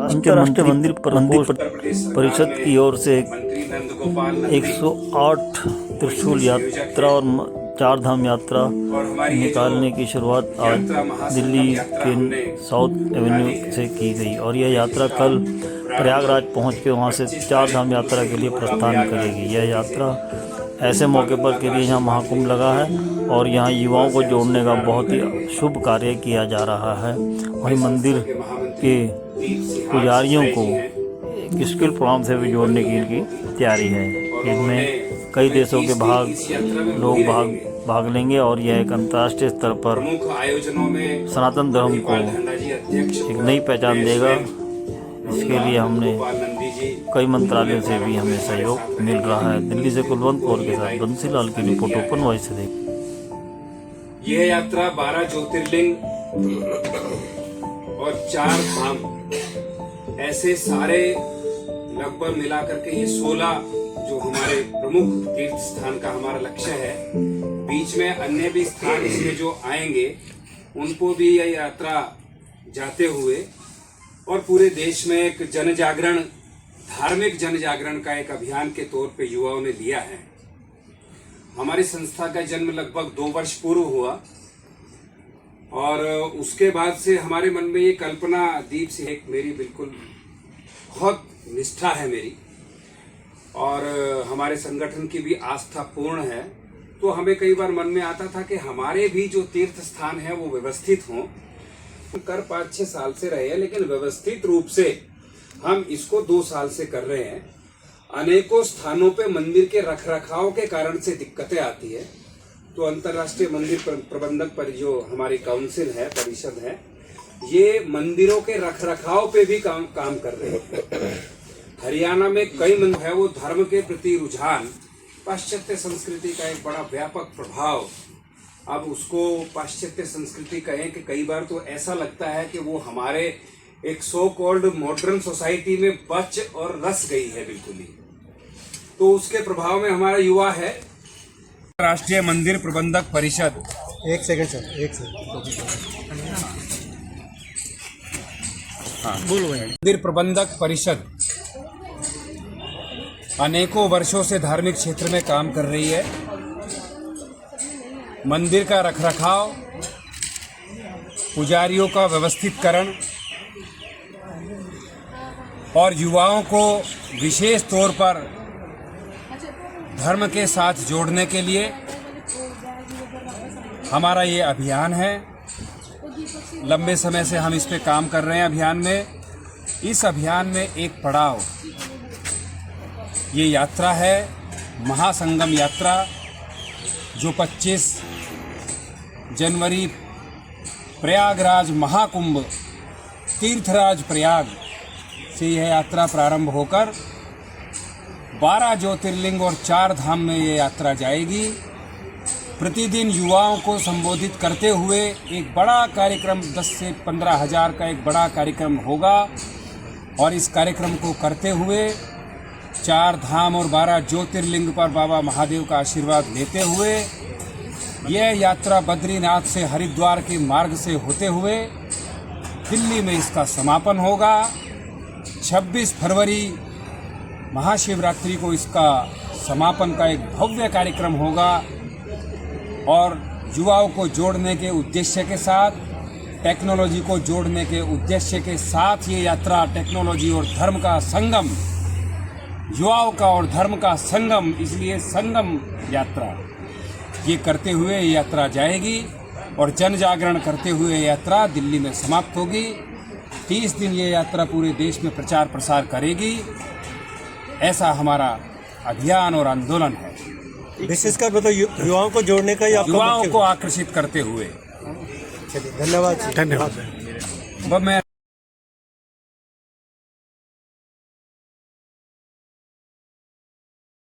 अंतर्राष्ट्रीय मंदिर परिषद की ओर से 108 त्रिशूल यात्रा और 4 धाम यात्रा निकालने की शुरुआत आज दिल्ली के साउथ एवेन्यू से की गई और यह यात्रा कल प्रयागराज पहुंच के वहां से 4 धाम यात्रा के लिए प्रस्थान करेगी। यह यात्रा ऐसे मौके पर के लिए यहाँ महाकुंभ लगा है और यहाँ युवाओं को जोड़ने का बहुत ही शुभ कार्य किया जा रहा है। वहीं मंदिर के पुजारियों को एक स्किल प्रोग्राम से भी जोड़ने की इनकी तैयारी है। इनमें कई देशों के लोग भाग लेंगे और यह एक अंतर्राष्ट्रीय स्तर पर सनातन धर्म को एक नई पहचान देगा। इसके लिए हमने कई मंत्रालयों से भी हमें सहयोग मिल रहा है। दिल्ली से कुलवंत कौर के साथ बंसीलाल की रिपोर्ट ओपन वॉइस से देख। यह यात्रा 12 ज्योतिर्लिंग और 4 धाम ऐसे सारे लगभग मिला करके ये 16 जो हमारे प्रमुख तीर्थ स्थान का हमारा लक्ष्य है। बीच में अन्य भी स्थान इसमें जो आएंगे उनको भी यह यात्रा जाते हुए और पूरे देश में एक जन जागरण, धार्मिक जन जागरण का एक अभियान के तौर पे युवाओं ने लिया है। हमारी संस्था का जन्म लगभग 2 वर्ष पूर्व हुआ और उसके बाद से हमारे मन में ये कल्पना दीप से एक मेरी बिल्कुल बहुत निष्ठा है मेरी और हमारे संगठन की भी आस्था पूर्ण है। तो हमें कई बार मन में आता था कि हमारे भी जो तीर्थ स्थान है वो व्यवस्थित हों। कर 5-6 साल से रहे हैं लेकिन व्यवस्थित रूप से हम इसको 2 साल से कर रहे हैं। अनेकों स्थानों पे मंदिर के रखरखाव के कारण से दिक्कतें आती है। तो अंतर्राष्ट्रीय मंदिर प्रबंधक पर जो हमारी काउंसिल है, परिषद है, ये मंदिरों के रखरखाव पे भी काम कर रहे हैं। हरियाणा में कई मंदिर है वो धर्म के प्रति रुझान, पाश्चात्य संस्कृति का एक बड़ा व्यापक प्रभाव, अब उसको पाश्चात्य संस्कृति कहें कि कई बार तो ऐसा लगता है कि वो हमारे एक सो कॉल्ड मॉडर्न सोसाइटी में बच और रस गई है बिल्कुल ही। तो उसके प्रभाव में हमारा युवा है। राष्ट्रीय मंदिर प्रबंधक परिषद, एक सेकंड सर, हाँ बोलो भाई। मंदिर प्रबंधक परिषद अनेकों वर्षों से धार्मिक क्षेत्र में काम कर रही है। मंदिर का रखरखाव, पुजारियों का व्यवस्थितकरण और युवाओं को विशेष तौर पर धर्म के साथ जोड़ने के लिए हमारा ये अभियान है। लंबे समय से हम इस पे काम कर रहे हैं अभियान में। इस अभियान में एक पड़ाव ये यात्रा है, महासंगम यात्रा, जो 25 जनवरी प्रयागराज महाकुंभ तीर्थराज प्रयाग से यह यात्रा प्रारंभ होकर 12 ज्योतिर्लिंग और 4 धाम में यह यात्रा जाएगी। प्रतिदिन युवाओं को संबोधित करते हुए एक बड़ा कार्यक्रम 10 से 15 हजार का एक बड़ा कार्यक्रम होगा और इस कार्यक्रम को करते हुए 4 धाम और 12 ज्योतिर्लिंग पर बाबा महादेव का आशीर्वाद लेते हुए यह यात्रा बद्रीनाथ से हरिद्वार के मार्ग से होते हुए दिल्ली में इसका समापन होगा। 26 फरवरी महाशिवरात्रि को इसका समापन का एक भव्य कार्यक्रम होगा और युवाओं को जोड़ने के उद्देश्य के साथ, टेक्नोलॉजी को जोड़ने के उद्देश्य के साथ ये यात्रा टेक्नोलॉजी और धर्म का संगम, युवाओं का और धर्म का संगम, इसलिए संगम यात्रा ये करते हुए ये यात्रा जाएगी और जन जागरण करते हुए यात्रा दिल्ली में समाप्त होगी। 30 दिन ये यात्रा पूरे देश में प्रचार प्रसार करेगी। ऐसा हमारा अभियान और आंदोलन है। विशेषकर मतलब युवाओं को जोड़ने का, युवाओं को आकर्षित करते हुए। चलिए, धन्यवाद। मैं